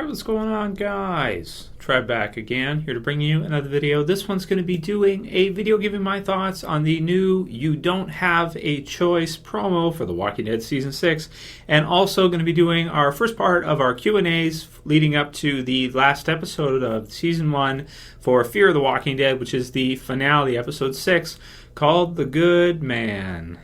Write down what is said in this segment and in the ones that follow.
Alright, what's going on, guys? Trev back again, here to bring you another video. This one's going to be doing a video giving my thoughts on the new You Don't Have a Choice promo for The Walking Dead Season 6, and also going to be doing our first part of our Q&As leading up to the last episode of Season 1 for Fear of the Walking Dead, which is the finale, Episode 6, called The Good Man.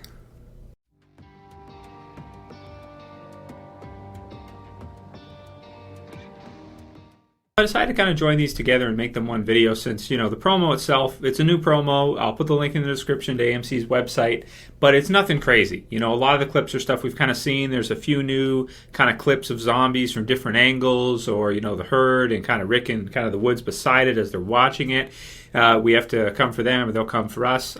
I decided to kind of join these together and make them one video since, the promo itself, it's a new promo. I'll put the link in the description to AMC's website, but it's nothing crazy. A lot of the clips are stuff we've kind of seen. There's a few new kind of clips of zombies from different angles or, the herd and kind of Rick in kind of the woods beside it as they're watching it. We have to come for them or they'll come for us.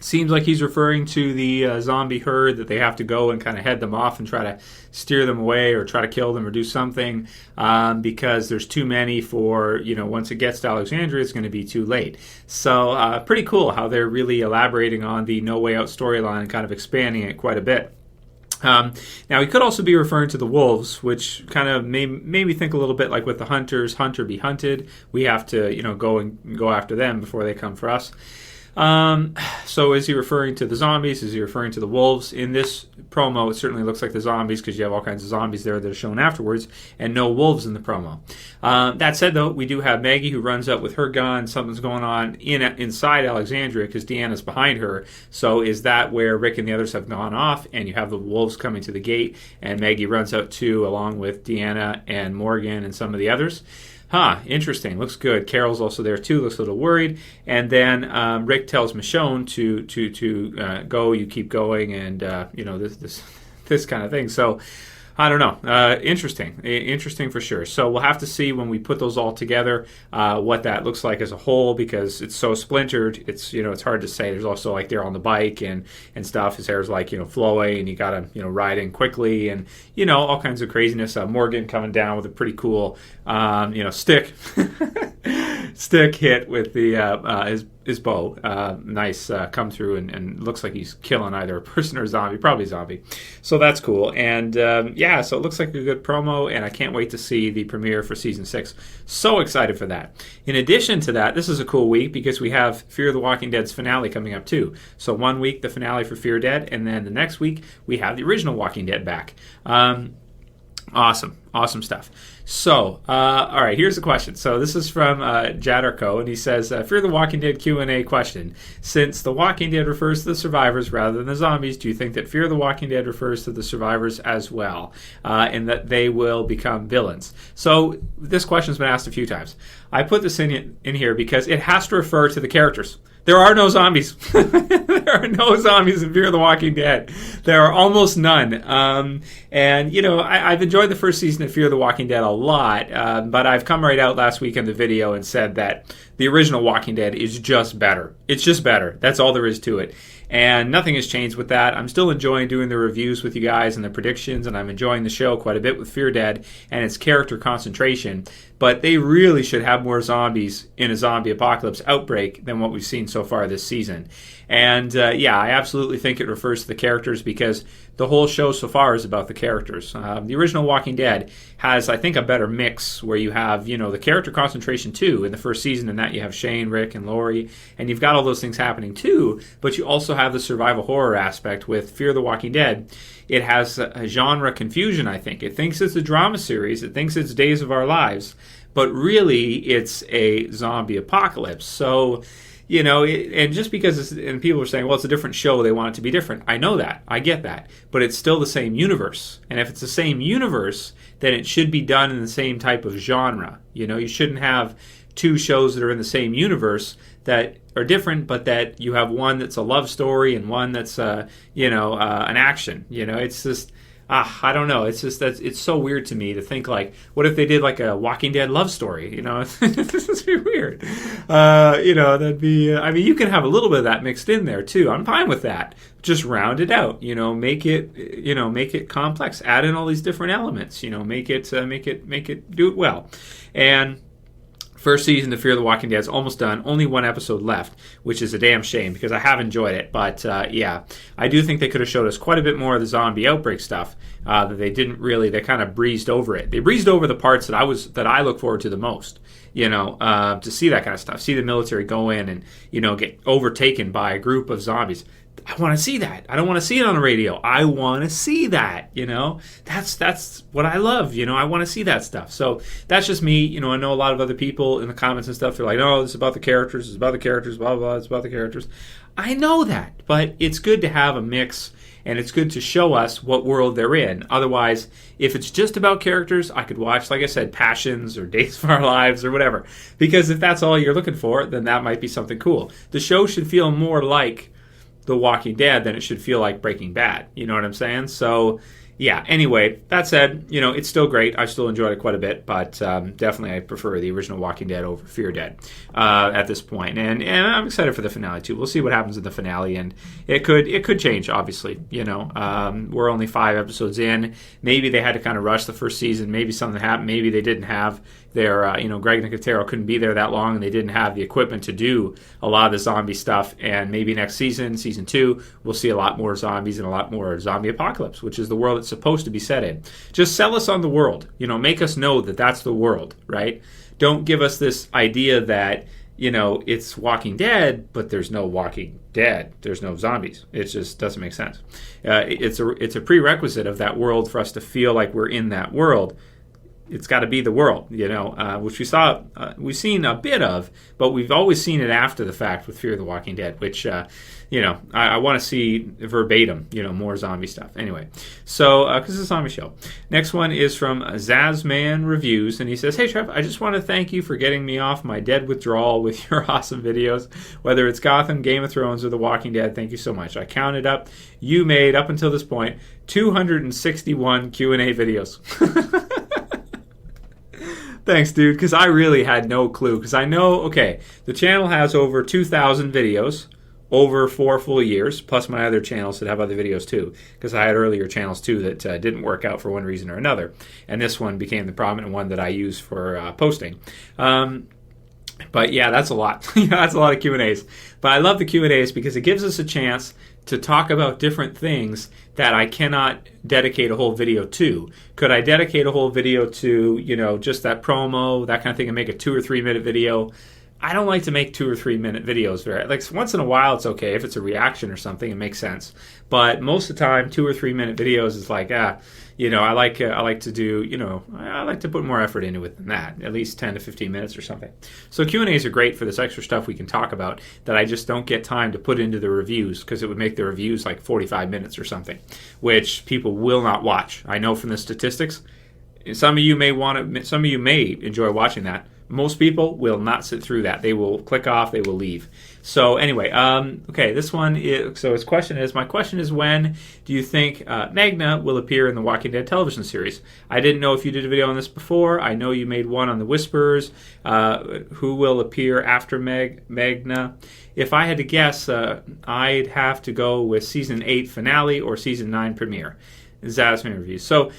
Seems like he's referring to the zombie herd, that they have to go and kind of head them off and try to steer them away or try to kill them or do something because there's too many for, once it gets to Alexandria, it's going to be too late. So pretty cool how they're really elaborating on the No Way Out storyline and kind of expanding it quite a bit. Now, he could also be referring to the wolves, which kind of made me think a little bit like with the hunters, hunter be hunted. We have to, go after them before they come for us. So is he referring to the zombies? Is he referring to the wolves? In this promo, it certainly looks like the zombies because you have all kinds of zombies there that are shown afterwards and no wolves in the promo. That said, though, we do have Maggie who runs up with her gun. Something's going on inside Alexandria because Deanna's behind her. So is that where Rick and the others have gone off and you have the wolves coming to the gate and Maggie runs out too along with Deanna and Morgan and some of the others? Interesting. Looks good. Carol's also there too. Looks a little worried. And then Rick tells Michonne to go. You keep going, and this kind of thing. So I don't know. Interesting for sure. So we'll have to see when we put those all together what that looks like as a whole because it's so splintered. It's it's hard to say. There's also like they're on the bike and stuff. His hair's like flowing, and you gotta ride in quickly and all kinds of craziness. Morgan coming down with a pretty cool stick hit with the his bow. Nice come through and looks like he's killing either a person or a zombie, probably zombie. So that's cool. And so it looks like a good promo, and I can't wait to see the premiere for Season 6. So excited for that. In addition to that, this is a cool week because we have Fear of the Walking Dead's finale coming up too. So one week, the finale for Fear Dead, and then the next week, we have the original Walking Dead back. Awesome stuff. So, all right, here's the question. So this is from Jadarko, and he says, Fear the Walking Dead Q&A question. Since The Walking Dead refers to the survivors rather than the zombies, do you think that Fear the Walking Dead refers to the survivors as well, and that they will become villains? So this question's been asked a few times. I put this in here because it has to refer to the characters. There are no zombies. There are no zombies in Fear the Walking Dead. There are almost none. I've enjoyed the first season of Fear the Walking Dead a lot, but I've come right out last week in the video and said that the original Walking Dead is just better. It's just better. That's all there is to it. And nothing has changed with that. I'm still enjoying doing the reviews with you guys and the predictions, and I'm enjoying the show quite a bit with Fear Dead and its character concentration. But they really should have more zombies in a zombie apocalypse outbreak than what we've seen so far this season. And I absolutely think it refers to the characters because the whole show so far is about the characters. The original Walking Dead has, I think, a better mix where you have, the character concentration too in the first season, and that you have Shane, Rick, and Lori, and you've got all those things happening too, but you also have the survival horror aspect with Fear the Walking Dead. It has a genre confusion, I think. It thinks it's a drama series. It thinks it's Days of Our Lives, but really it's a zombie apocalypse. So, and just because and people are saying, well, it's a different show, they want it to be different. I know that. I get that. But it's still the same universe. And if it's the same universe, then it should be done in the same type of genre. You shouldn't have two shows that are in the same universe that are different, but that you have one that's a love story and one that's, an action. It's just... I don't know. It's just that it's so weird to me to think like, what if they did like a Walking Dead love story? This would be weird. That'd be. I mean, you can have a little bit of that mixed in there too. I'm fine with that. Just round it out. Make it complex. Add in all these different elements. Make it do it well. And First season of Fear the Walking Dead is almost done. Only one episode left, which is a damn shame because I have enjoyed it. But yeah, I do think they could have showed us quite a bit more of the zombie outbreak stuff that they didn't really. They kind of breezed over it. They breezed over the parts that I look forward to the most. To see that kind of stuff. See the military go in and get overtaken by a group of zombies. I want to see that. I don't want to see it on the radio. I want to see that. That's what I love. I want to see that stuff. So that's just me. I know a lot of other people in the comments and stuff. They're like, "No, this is about the characters. It's about the characters. Blah blah blah. It's about the characters." I know that, but it's good to have a mix, and it's good to show us what world they're in. Otherwise, if it's just about characters, I could watch, like I said, Passions or Days of Our Lives or whatever. Because if that's all you're looking for, then that might be something cool. The show should feel more like The Walking Dead than it should feel like Breaking Bad. You know what I'm saying? So, yeah. Anyway, that said, it's still great. I still enjoyed it quite a bit, but definitely I prefer the original Walking Dead over Fear Dead at this point. And I'm excited for the finale too. We'll see what happens in the finale, and it could change. Obviously, we're only 5 episodes in. Maybe they had to kind of rush the first season. Maybe something happened. Maybe they didn't have their, Greg Nicotero couldn't be there that long, and they didn't have the equipment to do a lot of the zombie stuff. And maybe next season, season 2, we'll see a lot more zombies and a lot more zombie apocalypse, which is the world it's supposed to be set in. Just sell us on the world. Make us know that that's the world, right? Don't give us this idea that, it's Walking Dead, but there's no Walking Dead. There's no zombies. It just doesn't make sense. It's a prerequisite of that world for us to feel like we're in that world. It's got to be the world, which we've seen a bit of, but we've always seen it after the fact with Fear the Walking Dead, which, I want to see verbatim, more zombie stuff. Anyway, so, because it's a zombie show. Next one is from Zasmanreviews, and he says, "Hey, Trev, I just want to thank you for getting me off my dead withdrawal with your awesome videos. Whether it's Gotham, Game of Thrones, or The Walking Dead, thank you so much. I counted up. You made, up until this point, 261 Q&A videos." Thanks, dude, because I really had no clue. Because I know, the channel has over 2,000 videos over 4 full years, plus my other channels that have other videos too. Because I had earlier channels too that didn't work out for one reason or another. And this one became the prominent one that I use for posting. But yeah, that's a lot. That's a lot of Q&As. But I love the Q&As because it gives us a chance to talk about different things that I cannot dedicate a whole video to. Could I dedicate a whole video to, just that promo, that kind of thing, and make a 2 or 3 minute video? I don't like to make 2 or 3 minute videos. Like once in a while, it's okay if it's a reaction or something. It makes sense. But most of the time, 2 or 3 minute videos is like, I like to do, I like to put more effort into it than that. At least 10 to 15 minutes or something. So Q&As are great for this extra stuff we can talk about that I just don't get time to put into the reviews because it would make the reviews like 45 minutes or something, which people will not watch. I know from the statistics. Some of you may enjoy watching that. Most people will not sit through that. They will click off. They will leave. So anyway, this one is, so my question is, when do you think Magna will appear in the Walking Dead television series? I didn't know if you did a video on this before. I know you made one on the Whisperers. Who will appear after Magna? If I had to guess, I'd have to go with season 8 finale or season 9 premiere. Zasmanreviews. So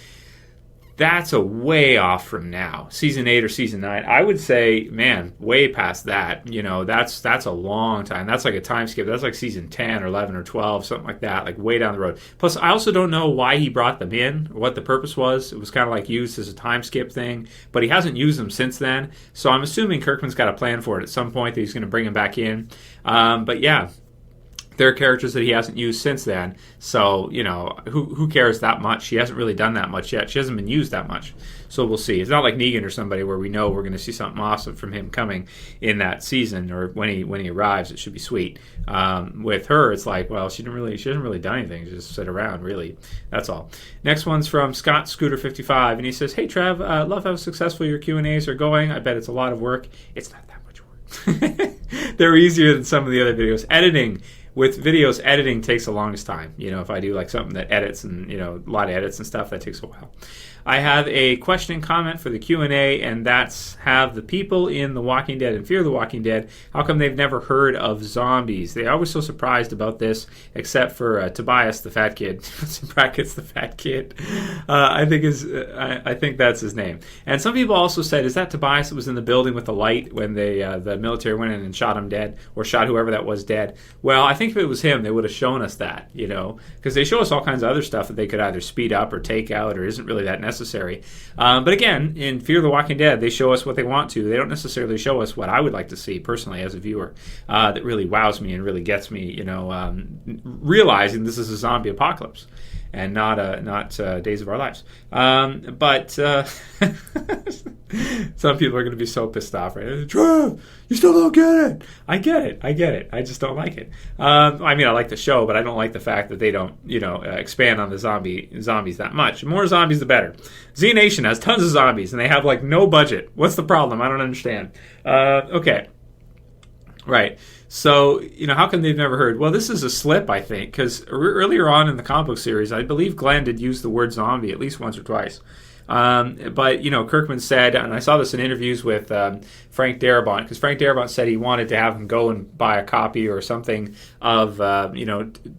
that's a way off from now. Season 8 or season 9. I would say, man, way past that. That's a long time. That's like a time skip. That's like season 10 or 11 or 12, something like that, like way down the road. Plus, I also don't know why he brought them in or what the purpose was. It was kind of like used as a time skip thing, but he hasn't used them since then. So I'm assuming Kirkman's got a plan for it at some point that he's going to bring them back in. But yeah. There are characters that he hasn't used since then, so, who cares that much? He hasn't really done that much yet. She hasn't been used that much, so we'll see. It's not like Negan or somebody where we know we're going to see something awesome from him coming in that season, or when he arrives, it should be sweet. With her, it's like, well, she hasn't really done anything. She just sit around, really. That's all. Next one's from Scott Scooter 55, and he says, "Hey, Trev, love how successful your Q&As are going. I bet it's a lot of work. It's not that much work. They're easier than some of the other videos. With videos, editing takes the longest time. If I do like something that edits and, a lot of edits and stuff, that takes a while. I have a question and comment for the Q&A, and that's, have the people in The Walking Dead and Fear the Walking Dead, how come they've never heard of zombies? They're always so surprised about this, except for Tobias, the fat kid. In brackets, the fat kid. I think that's his name. And some people also said, is that Tobias that was in the building with the light when the military went in and shot him dead, or shot whoever that was dead? Well, I think if it was him, they would have shown us that, because they show us all kinds of other stuff that they could either speed up or take out, or isn't really that necessary. But again, in Fear the Walking Dead, they show us what they want to. They don't necessarily show us what I would like to see personally as a viewer. That really wows me and really gets me, realizing this is a zombie apocalypse and not Days of Our Lives. But some people are going to be so pissed off, right? Trev, you still don't get it. I get it. I just don't like it. I like the show, but I don't like the fact that they don't, expand on the zombies that much. The more zombies, the better. Z Nation has tons of zombies, and they have no budget. What's the problem? I don't understand. Okay. Right. So, how come they've never heard? Well, this is a slip, I think, because earlier on in the comic book series, I believe Glenn did use the word zombie at least once or twice. But Kirkman said, and I saw this in interviews with Frank Darabont, because Frank Darabont said he wanted to have him go and buy a copy or something of,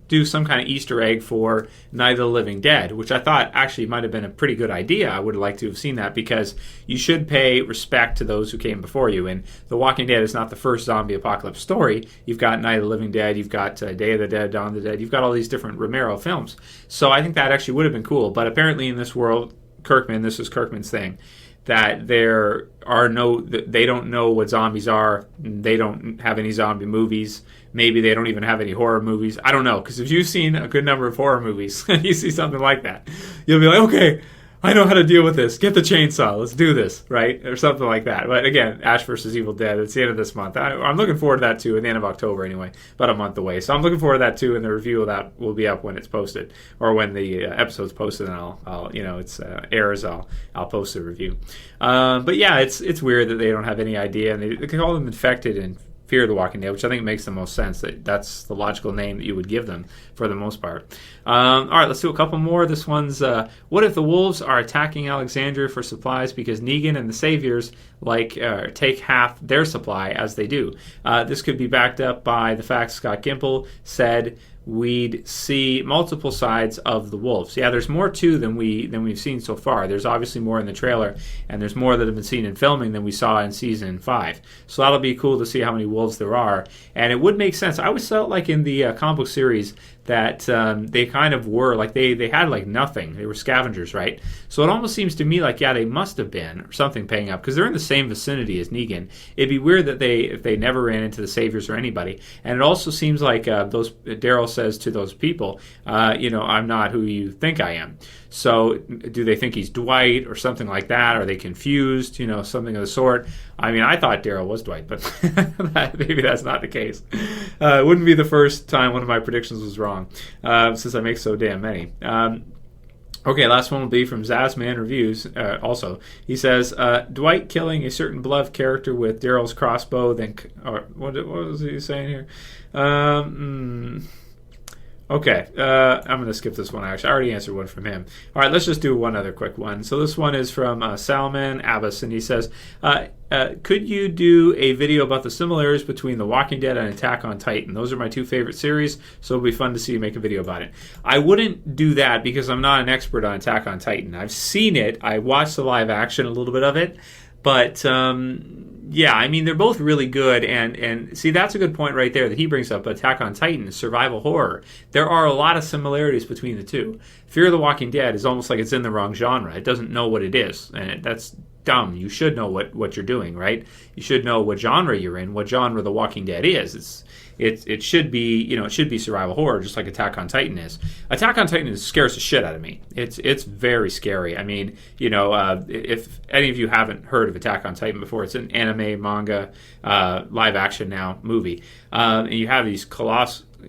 do some kind of Easter egg for Night of the Living Dead, which I thought actually might have been a pretty good idea. I would have liked to have seen that, because you should pay respect to those who came before you. And The Walking Dead is not the first zombie apocalypse story. You've got Night of the Living Dead, you've got Day of the Dead, Dawn of the Dead, you've got all these different Romero films. So I think that actually would have been cool. But apparently in this world, this is Kirkman's thing, that they don't know what zombies are. They don't have any zombie movies. Maybe they don't even have any horror movies. I don't know, because if you've seen a good number of horror movies, you see something like that, you'll be like, okay, I know how to deal with this. Get the chainsaw. Let's do this, right? Or something like that. But again, Ash vs. Evil Dead, it's the end of this month. I'm looking forward to that too, at the end of October anyway, about a month away. So I'm looking forward to that too, and the review of that will be up when it's posted, or when the episode's posted, and I'll it's airs, I'll post a review. But yeah, it's weird that they don't have any idea, and they call them infected and Fear the Walking Dead, which I think makes the most sense. That's the logical name that you would give them for the most part. All right, let's do a couple more. This one's, what if the wolves are attacking Alexandria for supplies because Negan and the Saviors take half their supply as they do? This could be backed up by the fact Scott Gimple said we'd see multiple sides of the wolves. Yeah, there's more too than we've seen so far. There's obviously more in the trailer, and there's more that have been seen in filming than we saw in season 5. So that'll be cool to see how many wolves there are. And it would make sense. I always felt like in the comic book series that they kind of were they had nothing. They were scavengers, right? So it almost seems to me like, yeah, they must have been or something paying up, because they're in the same vicinity as Negan. It'd be weird that if they never ran into the Saviors or anybody. And it also seems like Daryl says to those people, I'm not who you think I am. So do they think he's Dwight or something like that? Are they confused? Something of the sort. I thought Daryl was Dwight, but maybe that's not the case. It wouldn't be the first time one of my predictions was wrong, since I make so damn many. Okay, last one will be from Zasmanreviews. Also, he says, Dwight killing a certain beloved character with Daryl's crossbow, what was he saying here? Okay, I'm going to skip this one, actually. I already answered one from him. All right, let's just do one other quick one. So this one is from Salman Abbas, and he says, could you do a video about the similarities between The Walking Dead and Attack on Titan? Those are my two favorite series, so it'll be fun to see you make a video about it. I wouldn't do that because I'm not an expert on Attack on Titan. I've seen it. I watched the live action, a little bit of it. But, yeah, they're both really good. And see, that's a good point right there that he brings up. Attack on Titan, survival horror. There are a lot of similarities between the two. Fear the Walking Dead is almost like it's in the wrong genre. It doesn't know what it is. And that's dumb. You should know what you're doing, right? You should know what genre you're in, what genre The Walking Dead is. It should be, it should be survival horror, just like Attack on Titan is. Attack on Titan scares the shit out of me. It's very scary. If any of you haven't heard of Attack on Titan before, it's an anime, manga, live action now movie. And you have these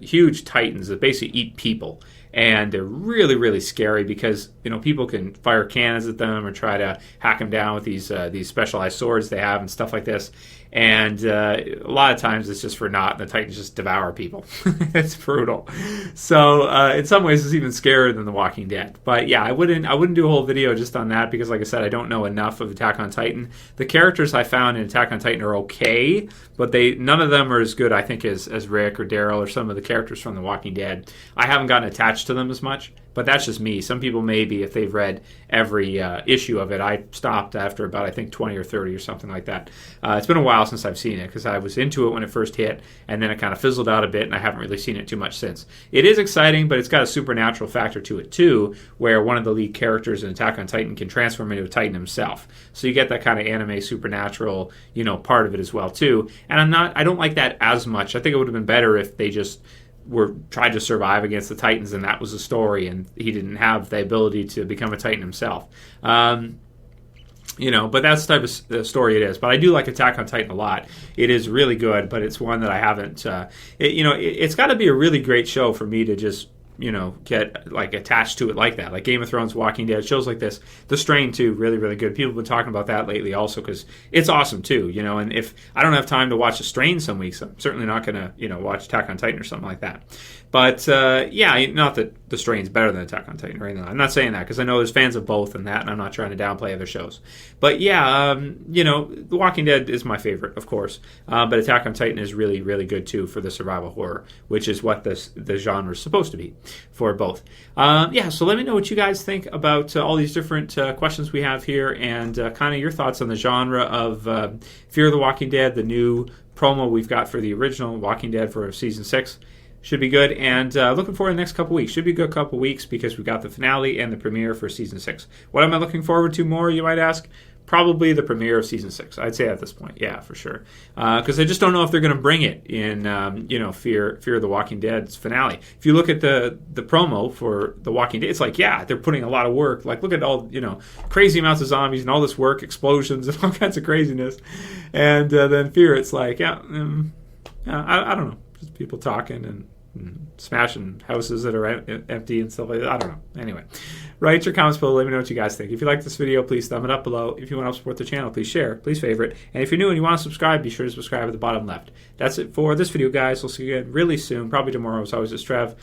huge titans that basically eat people. And they're really, really scary because, people can fire cannons at them or try to hack them down with these specialized swords they have and stuff like this. And a lot of times it's just for naught, and the Titans just devour people. It's brutal. So in some ways it's even scarier than The Walking Dead. But yeah, I wouldn't do a whole video just on that because, like I said, I don't know enough of Attack on Titan. The characters I found in Attack on Titan are okay, but none of them are as good, I think, as Rick or Daryl or some of the characters from The Walking Dead. I haven't gotten attached to them as much, but that's just me. Some people maybe, if they've read every issue of it. I stopped after about, I think, 20 or 30 or something like that. It's been a while since I've seen it because I was into it when it first hit, and then it kind of fizzled out a bit, and I haven't really seen it too much since. It is exciting, but it's got a supernatural factor to it too, where one of the lead characters in Attack on Titan can transform into a Titan himself. So you get that kind of anime supernatural, part of it as well too. And I don't like that as much. I think it would have been better if they just tried to survive against the Titans, and that was the story, and he didn't have the ability to become a Titan himself. But that's the type of story it is. But I do like Attack on Titan a lot. It is really good, but it's one that I haven't. It's got to be a really great show for me to just get like attached to it like that. Like Game of Thrones, Walking Dead, shows like this. The Strain too, really, really good. People have been talking about that lately also because it's awesome too. And if I don't have time to watch The Strain some weeks, I'm certainly not going to watch Attack on Titan or something like that. But not that The Strain's better than Attack on Titan or anything. I'm not saying that because I know there's fans of both and that, and I'm not trying to downplay other shows. But The Walking Dead is my favorite, of course. But Attack on Titan is really, really good too for the survival horror, which is what the genre is supposed to be for both. So let me know what you guys think about all these different questions we have here, and kind of your thoughts on the genre of Fear the Walking Dead, the new promo we've got for the original Walking Dead for Season 6. Should be good, and looking forward to the next couple weeks. Should be a good couple weeks because we got the finale and the premiere for Season 6. What am I looking forward to more, you might ask? Probably the premiere of Season 6. I'd say at this point, yeah, for sure. Because I just don't know if they're going to bring it in, Fear the Walking Dead's finale. If you look at the promo for The Walking Dead, it's like, yeah, they're putting a lot of work. Like, look at all, crazy amounts of zombies and all this work, explosions and all kinds of craziness. And then Fear, it's like, I don't know. Just people talking and smashing houses that are empty and stuff like that. I don't know. Anyway, write your comments below. Let me know what you guys think. If you like this video, please thumb it up below. If you want to help support the channel, please share. Please favorite. And if you're new and you want to subscribe, be sure to subscribe at the bottom left. That's it for this video, guys. We'll see you again really soon. Probably tomorrow. As always, it's Trev.